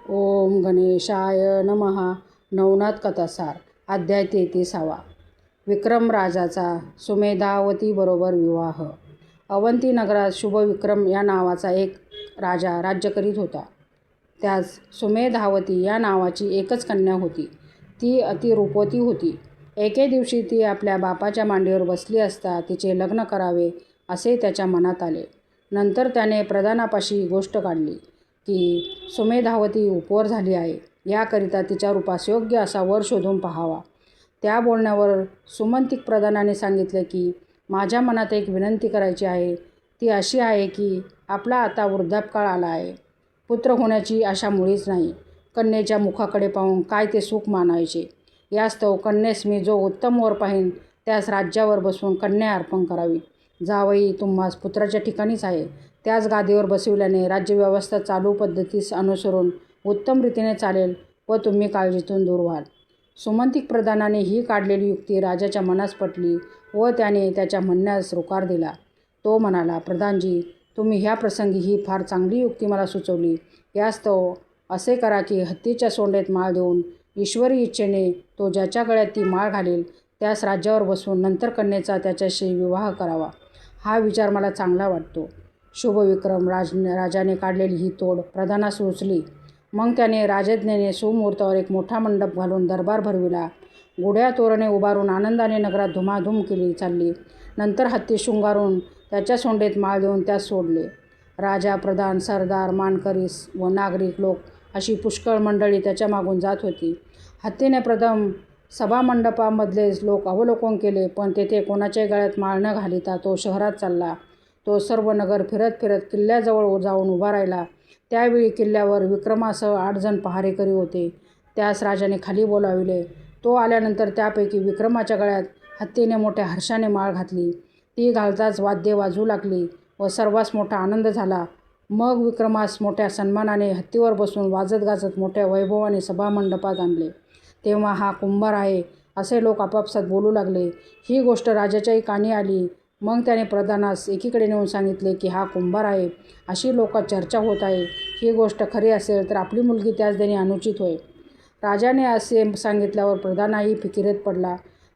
ओम गणेशाय नमः. नवनाथ कथासार अध्याय 33. विक्रम राजाचा सुमेधावतीबरोबर विवाह. अवंती नगरात शुभविक्रम या नावाचा एक राजा राज्य करीत होता. त्यास सुमेधावती या नावाची एकच कन्या होती. ती अतिरूपवती होती. एके दिवशी ती आपल्या बापाच्या मांडीवर बसली असता तिचे लग्न करावे असे त्याच्या मनात आले. नंतर त्याने प्रधानापाशी गोष्ट काढली की सुमेधावती उपवर झाली आहे, याकरिता तिच्या रूपास योग्य असा वर शोधून पाहावा. त्या बोलण्यावर सुमंतिक प्रधानाने सांगितले की माझ्या मनात एक विनंती करायची आहे. ती अशी आहे की आपला आता वृद्धापकाळ आला आहे. पुत्र होण्याची आशा मुळीच नाही. कन्येच्या मुखाकडे पाहून काय ते सुख मानायचे. यास्तव कन्येस मी जो उत्तम वर पाहीन त्यास राज्यावर बसवून कन्या अर्पण करावी. जावई तुम्हास पुत्राच्या ठिकाणीच आहे. त्याच गादीवर बसविल्याने राज्यव्यवस्था चालू पद्धतीस अनुसरून उत्तम रीतीने चालेल व तुम्ही काळजीतून दूर व्हाल. सुमंतिक प्रधानाने ही काढलेली युक्ती राजाच्या मनास पटली व त्याने त्याच्या म्हणण्यास होकार दिला. तो म्हणाला, प्रधानजी, तुम्ही ह्या प्रसंगी ही फार चांगली युक्ती मला सुचवली. यास्तव असे करा की हत्तीच्या सोंडेत माळ देऊन ईश्वरी इच्छेने तो ज्याच्या गळ्यात ती माळ घालेल त्यास राज्यावर बसवून नंतर कन्येचा त्याच्याशी विवाह करावा. हा विचार मला चांगला वाटतो. शुभविक्रम राजाने काढलेली ही तोड प्रधानास सुचली. मग त्याने राजज्ञेने सुमुहूर्तावर एक मोठा मंडप घालून दरबार भरविला. गुढ्या तोरणे उभारून आनंदाने नगरात धुमाधूम केली चालली. नंतर हत्ती शृंगारून त्याच्या सोंडेत माळ देऊन त्यास सोडले. राजा, प्रधान, सरदार, मानकरी व नागरिक लोक अशी पुष्कळ मंडळी त्याच्या मागून जात होती. हत्तीने प्रथम सभामंडपामधले लोक अवलोकन केले, पण तेथे कोणाच्याही गळ्यात माळ न घालिता तो शहरात चालला. तो सर्व नगर फिरत फिरत किल्ल्याजवळ जाऊन उभा राहिला. त्यावेळी किल्ल्यावर विक्रमासह 8 जण पहारेकरी होते. त्यास राजाने खाली बोलाविले. तो आल्यानंतर त्यापैकी विक्रमाच्या गळ्यात हत्तीने मोठ्या हर्षाने माळ घातली. ती घालताच वाद्ये वाजू लागली व सर्वांस मोठा आनंद झाला. मग विक्रमास मोठ्या सन्मानाने हत्तीवर बसून वाजत गाजत मोठ्या वैभवाने सभामंडपात आणले. तेव्हा हा कुंभार आहे असे लोक आपापसात बोलू लागले. ही गोष्ट राजाच्याही कानी आली. मग त्याने प्रधानास एकीकडे नेऊन सांगितले की हा कुंभार आहे अशी लोकात चर्चा होत आहे. ही गोष्ट खरी असेल तर आपली मुलगी त्यास देणे अनुचित होय. राजाने असे सांगितल्यावर प्रधानही फिकिरीत पडला.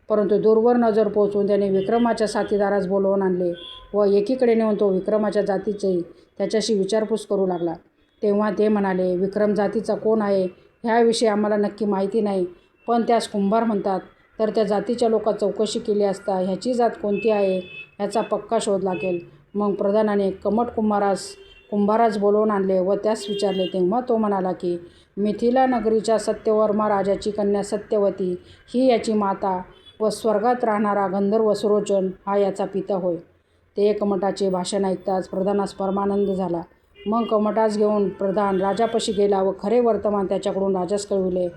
परंतु दूरवर नजर पोचवून त्याने विक्रमाच्या साथीदारास बोलवून आणले व एकीकडे नेऊन तो विक्रमाच्या जातीची त्याच्याशी विचारपूस करू लागला. तेव्हा ते म्हणाले, विक्रम जातीचा कोण आहे ह्याविषयी आम्हाला नक्की माहिती नाही, पण त्यास कुंभार म्हणतात. तर त्या जातीच्या लोकात चौकशी केली असता ह्याची जात कोणती आहे ह्याचा पक्का शोध लागेल. मग प्रधानाने कमट कुंभारास बोलवून आणले व त्यास विचारले. तेव्हा तो म्हणाला की मिथिला नगरीच्या सत्यवर्मा राजाची कन्या सत्यवती ही याची माता व स्वर्गात राहणारा गंधर्व सुरोचन हा याचा पिता होय. ते कमटाचे भाषण ऐकताच प्रधानास परमानंद झाला. मग कमटास घेऊन प्रधान राजापाशी गेला व खरे वर्तमान त्याच्याकडून राजास कळविले.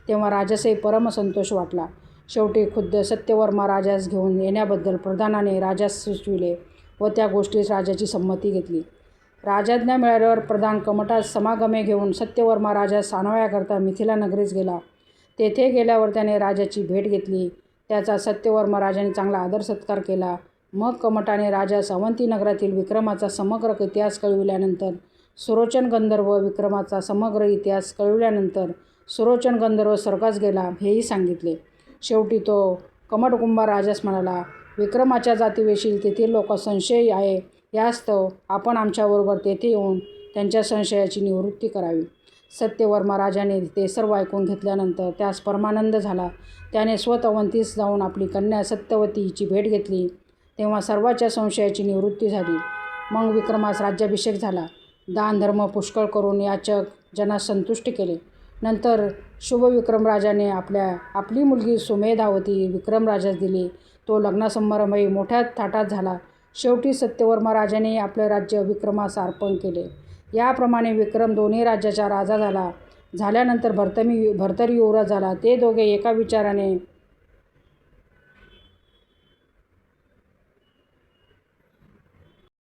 तेव्हा राजासही परमसंतोष वाटला. शेवटी खुद्द सत्यवर्मा राजास घेऊन येण्याबद्दल प्रधानाने राजास सुचविले व त्या गोष्टीस राजाची संमती घेतली. राजाज्ञा मिळाल्यावर प्रधान कमटास समागमे घेऊन सत्यवर्मा राजास आणण्याकरता मिथिला नगरीस गेला. तेथे गेल्यावर त्याने राजाची भेट घेतली. त्याचा सत्यवर्मा राजाने चांगला आदर सत्कार केला. मग कमटाने राजास अवंती नगरातील विक्रमाचा समग्र इतिहास कळविल्यानंतर सुरोचन गंधर्व विक्रमाचा समग्र इतिहास कळविल्यानंतर सुरोचन गंधर्व स्वर्गास गेला हेही सांगितले. शेवटी तो कमटकुंभार राजास म्हणाला, विक्रमाच्या जातीविषयी तेथील लोक संशयी आहे. यास्तव आपण आमच्याबरोबर तेथे येऊन त्यांच्या संशयाची निवृत्ती करावी. सत्यवर्मा राजाने ते सर्व ऐकून घेतल्यानंतर त्यास परमानंद झाला. त्याने स्वतः अवंतीस जाऊन आपली कन्या सत्यवती हिची भेट घेतली. तेव्हा सर्वांच्या संशयाची निवृत्ती झाली. मग विक्रमास राज्याभिषेक झाला. दान धर्म पुष्कळ करून याचक जनास संतुष्ट केले. नंतर शुभविक्रम राजाने आपली मुलगी सुमेधावती विक्रम राजास दिली. तो लग्नसमारंभही मोठ्या थाटात झाला. शेवटी सत्यवर्मा राजाने आपले राज्य विक्रमास अर्पण केले. याप्रमाणे विक्रम दोन्ही राज्याचा राजा झाल्यानंतर भर्तरी युवराज झाला. ते दोघे एका विचाराने